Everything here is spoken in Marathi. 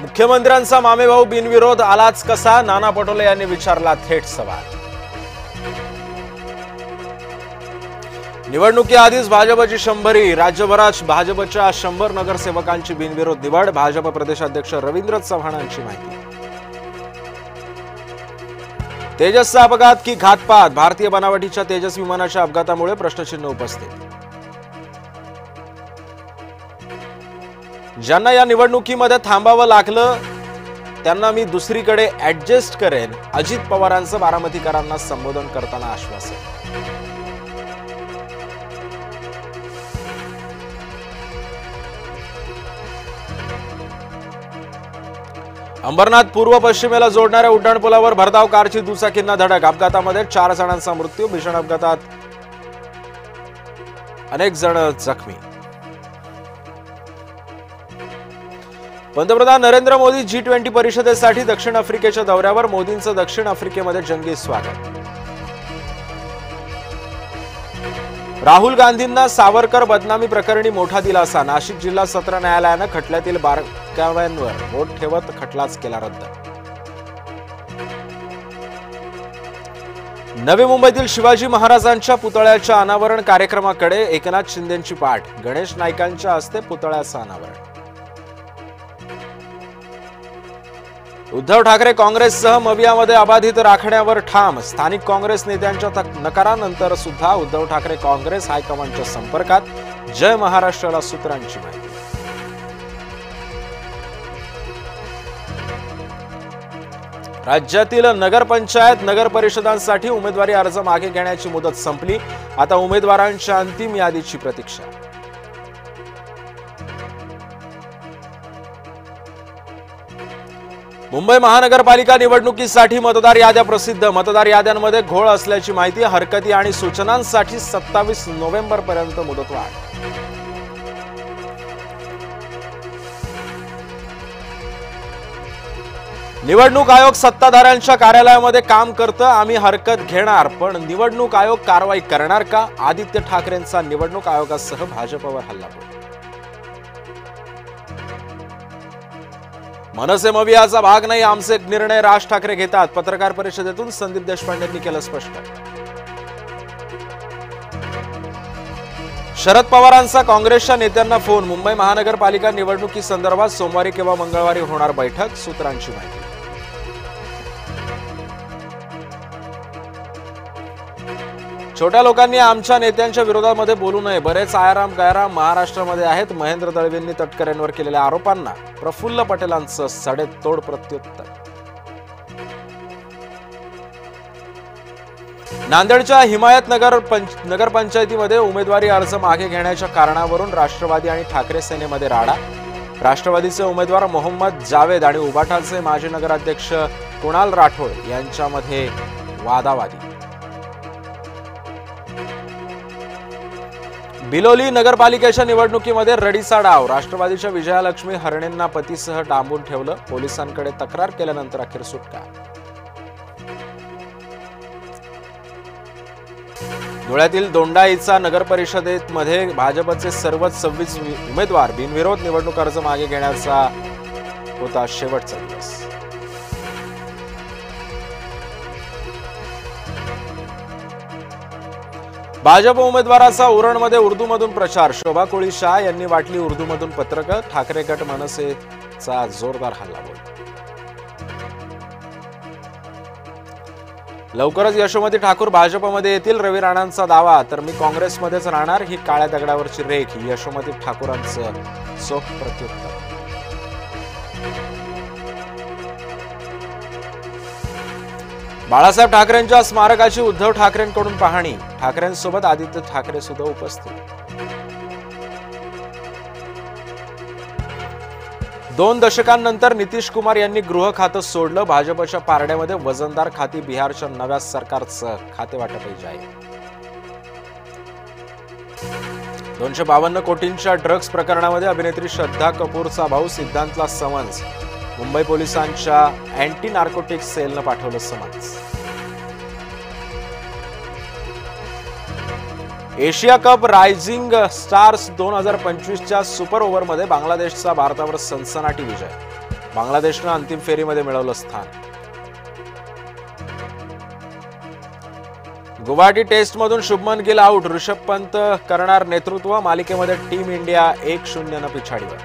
मुख्यमंत्र्यांचा मामेभाऊ बिनविरोध आलाच कसा, नाना पटोले यांनी विचारला थेट सवाल। निवडणुकीआधीच भाजपची 100री, राज्यभरात भाजपच्या 100 नगरसेवकांची बिनविरोध निवड, भाजप प्रदेशाध्यक्ष रवींद्र चव्हाणांची माहिती। तेजसचा अपघात की घातपात, भारतीय बनावटीच्या तेजस विमानाच्या अपघातामुळे प्रश्नचिन्ह उपस्थित। ज्यांना या निवडणुकीमध्ये थांबावं लागलं त्यांना मी दुसरीकडे ऍडजस्ट करेन, अजित पवारांचं बारामतीकरांना संबोधन करताना आश्वासन। अंबरनाथ पूर्व पश्चिमेला जोडणाऱ्या उड्डाणपुलावर भरधाव कारची दुचाकींना धडक, अपघातामध्ये 4 जणांचा मृत्यू, भीषण अपघातात अनेक जण जखमी। पंतप्रधान नरेंद्र मोदी G20 परिषदेसाठी दक्षिण आफ्रिकेच्या दौऱ्यावर, मोदींचं दक्षिण आफ्रिकेमध्ये जंगी स्वागत। राहुल गांधींना सावरकर बदनामी प्रकरणी मोठा दिलासा, नाशिक जिल्हा सत्र न्यायालयानं खटल्यातील बारकाव्यांवर बोट ठेवत खटलाच केला रद्द। नवी मुंबईतील शिवाजी महाराजांच्या पुतळ्याच्या अनावरण कार्यक्रमाकडे एकनाथ शिंदेंची पाठ, गणेश नाईकांच्या हस्ते पुतळ्याचं अनावरण। उद्धव ठाकरे काँग्रेससह मवियामध्ये अबाधित राखण्यावर ठाम, स्थानिक काँग्रेस नेत्यांच्या नकारानंतर सुद्धा उद्धव ठाकरे काँग्रेस हायकमांडच्या संपर्कात, जय महाराष्ट्राला सूत्रांची माहिती। राज्यातील नगरपंचायत नगर परिषदांसाठी उमेदवारी अर्ज मागे घेण्याची मुदत संपली, आता उमेदवारांच्या अंतिम यादीची प्रतीक्षा। मुंबई महानगरपालिका निवडणुकीसाठी मतदार याद्या प्रसिद्ध, मतदार याद्यांमध्ये घोळ असल्याची माहिती, हरकती आणि सूचनांसाठी 27 नोव्हेंबरपर्यंत मुदतवाढ। निवडणूक आयोग सत्ताधाऱ्यांच्या कार्यालयामध्ये काम करतं, आम्ही हरकत घेणार, पण निवडणूक आयोग कारवाई करणार का? आदित्य ठाकरेंचा निवडणूक आयोगासह भाजपवर हल्लाबोल। मनसे मवियाचा भाग नाही, आमचे निर्णय राज ठाकरे घेतात, पत्रकार परिषदेतून संदीप देशपांडेंनी केलं स्पष्ट। शरद पवारांचा काँग्रेसच्या नेत्यांना फोन, मुंबई महानगरपालिका निवडणुकीसंदर्भात सोमवारी किंवा मंगळवारी होणार बैठक, सूत्रांची माहिती। छोट्या लोकांनी आमच्या नेत्यांच्या विरोधामध्ये बोलू नये, बरेच आयाराम गैराम महाराष्ट्रामध्ये आहेत, महेंद्र दळवींनी तटकरेंवर केलेल्या आरोपांना प्रफुल्ल पटेलांचं सडेतोड प्रत्युत्तर। नांदेडच्या हिमायत नगरपंचायतीमध्ये उमेदवारी अर्ज मागे घेण्याच्या कारणावरून राष्ट्रवादी आणि ठाकरे सेनेमध्ये राडा, राष्ट्रवादीचे उमेदवार मोहम्मद जावेद आणि उबाटाचे माजी नगराध्यक्ष कुणाल राठोड यांच्यामध्ये वादावादी। बिलोली नगरपालिकेच्या निवडणुकीमध्ये रडीचा डाव, राष्ट्रवादीच्या विजयालक्ष्मी हरणेंना पतीसह डांबून ठेवलं, पोलिसांकडे तक्रार केल्यानंतर अखेर सुटका। धुळ्यातील दोंडाईचा नगर परिषदेमध्ये भाजपचे सर्वच 26 उमेदवार बिनविरोध निवडणूक अर्ज मागे घेण्याचा होता शेवटचा दिवस। भाजप उमेदवाराचा उरणमध्ये उर्दूमधून प्रचार, शोभा कोळी शाह यांनी वाटली उर्दूमधून पत्रकं, ठाकरे गट मनसेचा जोरदार हल्लाबोल। लवकरच यशोमती ठाकूर भाजपमध्ये येतील, रवी राणांचा दावा, तर मी काँग्रेसमध्येच राहणार, ही काळ्या दगडावरची रेख, यशोमती ठाकूरांचं चोख प्रत्युत्तर। बाळासाहेब ठाकरेंच्या स्मारकाची उद्धव ठाकरेंकडून पाहणी, ठाकरेंसोबत आदित्य ठाकरे सुद्धा उपस्थित। 2 दशकांनंतर नितीश कुमार यांनी गृह खातं सोडलं, भाजपच्या पारड्यामध्ये वजनदार खाती, बिहारच्या नव्या सरकारचं खातेवाटपही जाहीर। 252 कोटींच्या ड्रग्ज प्रकरणामध्ये अभिनेत्री श्रद्धा कपूरचा भाऊ सिद्धांतला समन्स, मुंबई पोलिसांच्या अँटी नार्कोटिक्स सेलनं पाठवलं summons. Asia cup rising stars 2025च्या सुपर ओव्हरमध्ये बांगलादेशचा भारतावर सनसनाटी विजय। बांगलादेशनं अंतिम फेरीमध्ये मिळवलं स्थान. गुवाहाटी टेस्टमधून शुभमन गिल आउट. ऋषभ पंत करणार नेतृत्व. मालिकेमध्ये टीम इंडिया 1-0 पिछाडीवर.